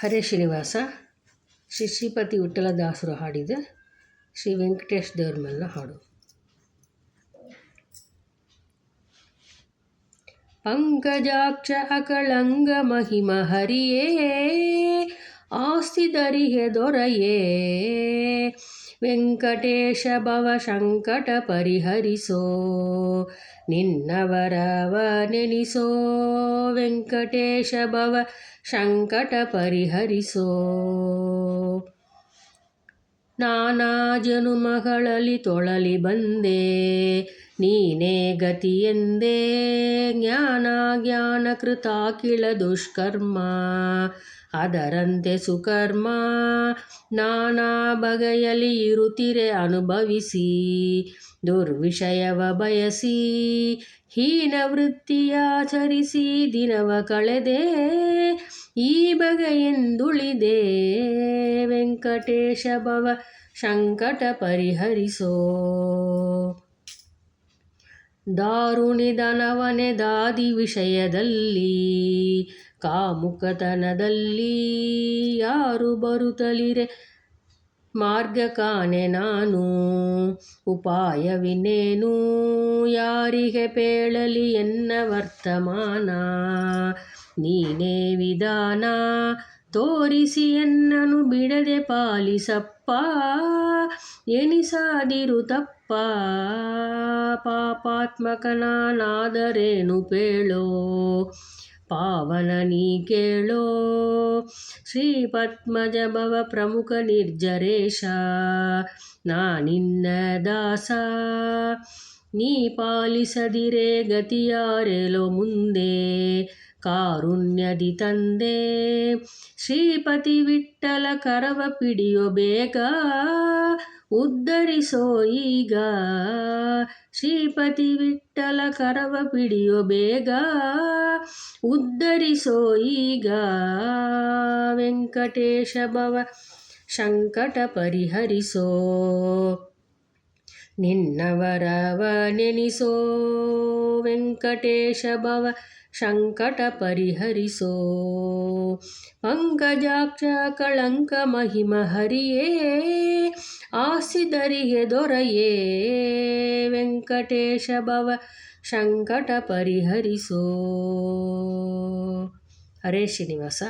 ಹರೇ ಶ್ರೀನಿವಾಸ. ಶ್ರೀ ಶ್ರೀಪತಿ ವಿಠ್ಠಲದಾಸರು ಹಾಡಿದ ಶ್ರೀ ವೆಂಕಟೇಶ್ ದೇವ್ರ ಮೇಲಿನ ಹಾಡು. ಪಂಕಜಾಕ್ಷ ಅಕಳಂಗ ಮಹಿಮ ಹರಿಯೇ, ಆಸ್ತಿದರಿಹೆ ದೊರೆಯೇ, ವೆಂಕಟೇಶ ಭವ ಸಂಕಟ ಪರಿಹರಿಸೋ, ನಿನ್ನವರವ ನೆನಿಸೋ, ವೆಂಕಟೇಶ ಭವ ಸಂಕಟ ಪರಿಹರಿಸೋ. ನಾನಾ ಜನುಮಗಳಲ್ಲಿ ತೊಳಲಿ ಬಂದೆ, ನೀನೇ ಗತಿಯೆಂದೇ, ಜ್ಞಾನ ಕೃತಾಕಿಳ ದುಷ್ಕರ್ಮ, ಅದರಂತೆ ಸುಕರ್ಮ, ನಾನಾ ಬಗೆಯಲಿ ಇರುತ್ತಿರೆ ಅನುಭವಿಸಿ, ದುರ್ವಿಷಯವ ಬಯಸಿ, ಹೀನ ವೃತ್ತಿಯಾಚರಿಸಿ ದಿನವ ಕಳೆದೆ, ಈ ಬಗೆಯೆಂದುಳಿದೆ, ವೆಂಕಟೇಶ ಭವ ಸಂಕಟ ಪರಿಹರಿಸೋ. ದಾರುಣಿದನವನೆ ದಾದಿ ವಿಷಯದಲ್ಲಿ, ಕಾಮುಕತನದಲ್ಲಿ, ಯಾರು ಬರುತ್ತಲಿರೆ ಮಾರ್ಗ ಕಾಣೆ ನಾನು, ಉಪಾಯವಿನ್ನೇನು ಯಾರಿಗೆ ಪೇಳಲಿ ಎನ್ನ ವರ್ತಮಾನ, ನೀನೇ ವಿಧಾನ ತೋರಿಸಿ ಎನ್ನನು ಬಿಡದೆ ಪಾಲಿಸಪ್ಪ, ಎನಿಸಾದಿರು ತಪ್ಪ, ಪಾಪಾತ್ಮಕನಾದರೇನು ಪೇಳೋ, ಪಾವನ ನೀ ಕೇಳೋ, ಶ್ರೀ ಪದ್ಮಜ ಭವ ಪ್ರಮುಖ ನಿರ್ಜರೇಶ, ನಾನಿನ್ನ ದಾಸ, ನೀ ಪಾಲಿಸದಿರೆ ಗತಿಯಾರೆಲೋ ಮುಂದೆ, ಕಾರುಣ್ಯದಿ ತಂದೆ, ಶ್ರೀಪತಿ ವಿಠ್ಠಲ ಕರವ ಪಿಡಿಯೋ ಬೇಗ, ಉದ್ಧರಿಸೋ ಈಗ, ಶ್ರೀಪತಿ ವಿಠ್ಠಲ ಕರವ ಪಿಡಿಯೋ ಬೇಗ, ಉದ್ಧರಿಸೋ ಈಗ, ವೆಂಕಟೇಶ ಭವ ಸಂಕಟ ಪರಿಹರಿಸೋ, ನಿನ್ನವರವ ನೆನಿಸೋ, ವೆಂಕಟೇಶ ಭವ ಸಂಕಟ ಪರಿಹರಿಸೋ. ಪಂಕಜಾಕ್ಷ ಕಳಂಕ ಮಹಿಮ ಹರಿಯೇ, ಆಸ್ತಿದರಿಹೆ ದೊರೆಯೇ, ವೆಂಕಟೇಶ ಭವ ಸಂಕಟ ಪರಿಹರಿಸೋ. ಹರೇ ಶ್ರೀನಿವಾಸ.